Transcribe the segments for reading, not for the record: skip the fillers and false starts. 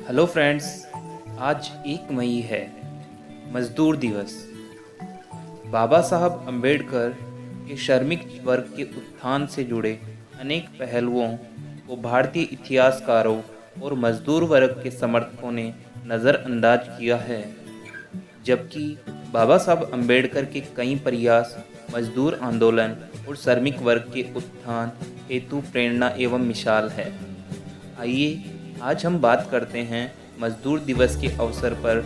Hello friends, आज 1 मई है, मज़दूर दिवस। बाबा साहब अम्बेडकर के श्रमिक वर्ग के उत्थान से जुड़े अनेक पहलुओं को भारतीय इतिहासकारों और मज़दूर वर्ग के समर्थकों ने नज़रअंदाज किया है, जबकि बाबा साहब अम्बेडकर के कई प्रयास मजदूर आंदोलन और श्रमिक वर्ग के उत्थान हेतु प्रेरणा एवं मिसाल है। आइए आज हम बात करते हैं मजदूर दिवस के अवसर पर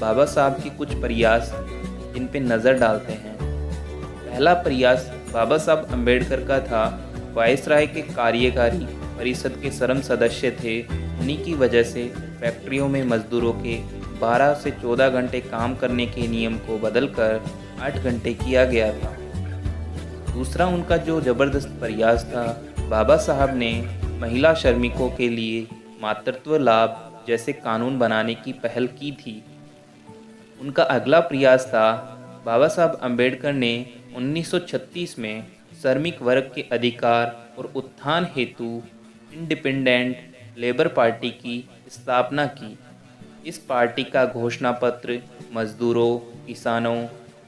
बाबा साहब के कुछ प्रयास, जिन पे नज़र डालते हैं। पहला प्रयास बाबा साहब अम्बेडकर का था। वायसराय के कार्यकारी परिषद के श्रम सदस्य थे। उन्हीं की वजह से फैक्ट्रियों में मजदूरों के 12 से 14 घंटे काम करने के नियम को बदलकर 8 घंटे किया गया था। दूसरा उनका जो ज़बरदस्त प्रयास था, बाबा साहब ने महिला श्रमिकों के लिए मातृत्व लाभ जैसे कानून बनाने की पहल की थी। उनका अगला प्रयास था, बाबा साहब अम्बेडकर ने 1936 में श्रमिक वर्ग के अधिकार और उत्थान हेतु इंडिपेंडेंट लेबर पार्टी की स्थापना की। इस पार्टी का घोषणा पत्र मजदूरों, किसानों,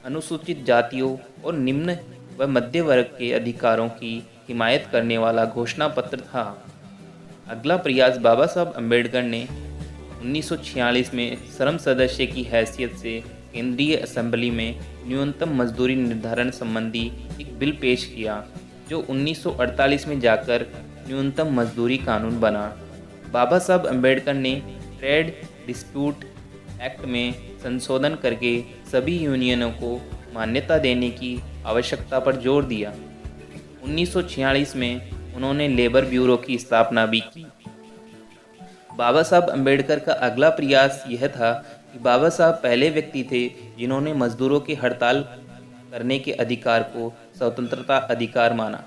अनुसूचित जातियों और निम्न व मध्य वर्ग के अधिकारों की हिमायत करने वाला घोषणा पत्र था। अगला प्रयास बाबा साहब अम्बेडकर ने 1946 में श्रम सदस्य की हैसियत से केंद्रीय असेंबली में न्यूनतम मजदूरी निर्धारण संबंधी एक बिल पेश किया, जो 1948 में जाकर न्यूनतम मजदूरी कानून बना। बाबा साहब अम्बेडकर ने ट्रेड डिस्प्यूट एक्ट में संशोधन करके सभी यूनियनों को मान्यता देने की आवश्यकता पर जोर दिया। 1946 में उन्होंने लेबर ब्यूरो की स्थापना भी की। बाबा साहब अम्बेडकर का अगला प्रयास यह था कि बाबा साहब पहले व्यक्ति थे जिन्होंने मजदूरों की हड़ताल करने के अधिकार को स्वतंत्रता अधिकार माना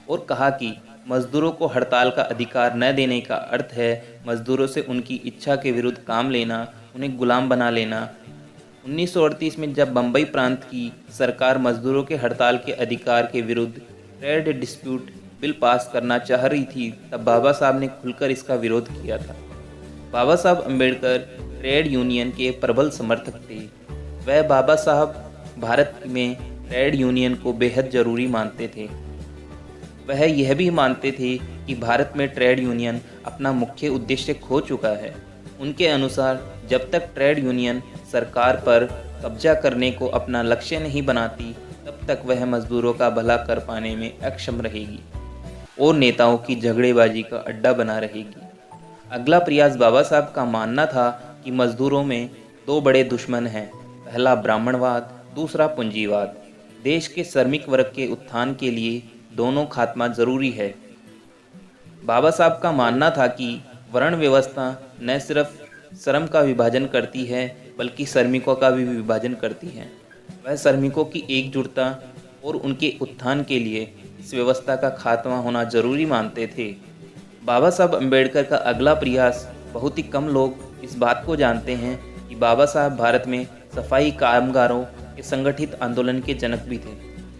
और कहा कि मजदूरों को हड़ताल का अधिकार न देने का अर्थ है मजदूरों से उनकी इच्छा के विरुद्ध काम लेना, उन्हें गुलाम बना लेना। 1938 में जब बम्बई प्रांत की सरकार मजदूरों के हड़ताल के अधिकार के विरुद्ध ट्रेड डिस्प्यूट बिल पास करना चाह रही थी, तब बाबा साहब ने खुलकर इसका विरोध किया था। बाबा साहब अम्बेडकर ट्रेड यूनियन के प्रबल समर्थक थे। वह बाबा साहब भारत में ट्रेड यूनियन को बेहद ज़रूरी मानते थे। वह यह भी मानते थे कि भारत में ट्रेड यूनियन अपना मुख्य उद्देश्य खो चुका है। उनके अनुसार जब तक ट्रेड यूनियन सरकार पर कब्जा करने को अपना लक्ष्य नहीं बनाती, तब तक वह मजदूरों का भला कर पाने में अक्षम रहेगी और नेताओं की झगड़ेबाजी का अड्डा बना रहेगी। अगला प्रयास बाबा साहब का मानना था कि मजदूरों में 2 बड़े दुश्मन हैं, पहला ब्राह्मणवाद, दूसरा पूंजीवाद। देश के श्रमिक वर्ग के उत्थान के लिए दोनों खात्मा जरूरी है। बाबा साहब का मानना था कि वर्ण व्यवस्था न सिर्फ श्रम का विभाजन करती है, बल्कि श्रमिकों का भी विभाजन करती है। वह श्रमिकों की एकजुटता और उनके उत्थान के लिए इस व्यवस्था का खात्मा होना जरूरी मानते थे। बाबा साहब अम्बेडकर का अगला प्रयास, बहुत ही कम लोग इस बात को जानते हैं कि बाबा साहब भारत में सफाई कामगारों के संगठित आंदोलन के जनक भी थे।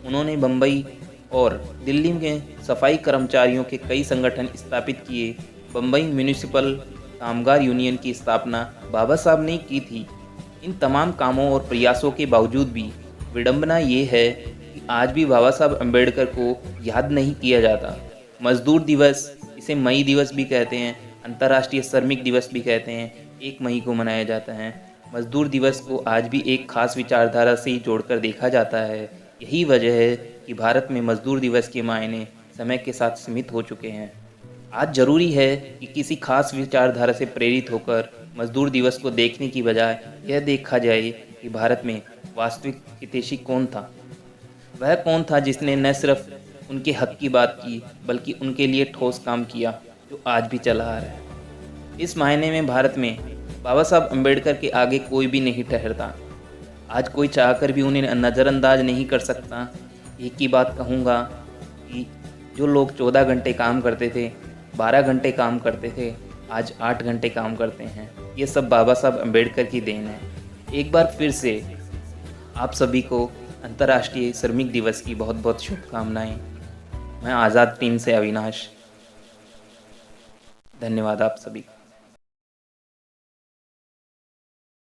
उन्होंने बम्बई और दिल्ली में सफाई कर्मचारियों के कई संगठन स्थापित किए। बम्बई म्यूनिसिपल कामगार यूनियन की स्थापना बाबा साहब ने की थी। इन तमाम कामों और प्रयासों के बावजूद भी विडंबना ये है कि आज भी बाबा साहब अम्बेडकर को याद नहीं किया जाता। मजदूर दिवस, इसे मई दिवस भी कहते हैं, अंतर्राष्ट्रीय श्रमिक दिवस भी कहते हैं, 1 मई को मनाया जाता है। मजदूर दिवस को आज भी एक खास विचारधारा से ही जोड़कर देखा जाता है। यही वजह है कि भारत में मजदूर दिवस के मायने समय के साथ सीमित हो चुके हैं। आज ज़रूरी है कि किसी खास विचारधारा से प्रेरित होकर मजदूर दिवस को देखने की बजाय यह देखा जाए कि भारत में वास्तविक हितैषी कौन था। वह कौन था जिसने न सिर्फ उनके हक की बात की, बल्कि उनके लिए ठोस काम किया, जो आज भी चला आ रहा है। इस मायने में भारत में बाबा साहब अम्बेडकर के आगे कोई भी नहीं ठहरता। आज कोई चाहकर भी उन्हें नज़रअंदाज नहीं कर सकता। एक ही बात कहूँगा कि जो लोग 14 घंटे काम करते थे, 12 घंटे काम करते थे, आज 8 घंटे काम करते हैं। ये सब बाबा साहब अम्बेडकर की देन है। एक बार फिर से आप सभी को अंतर्राष्ट्रीय श्रमिक दिवस की बहुत बहुत शुभकामनाएं। मैं आज़ाद टीम से अविनाश। धन्यवाद आप सभी का।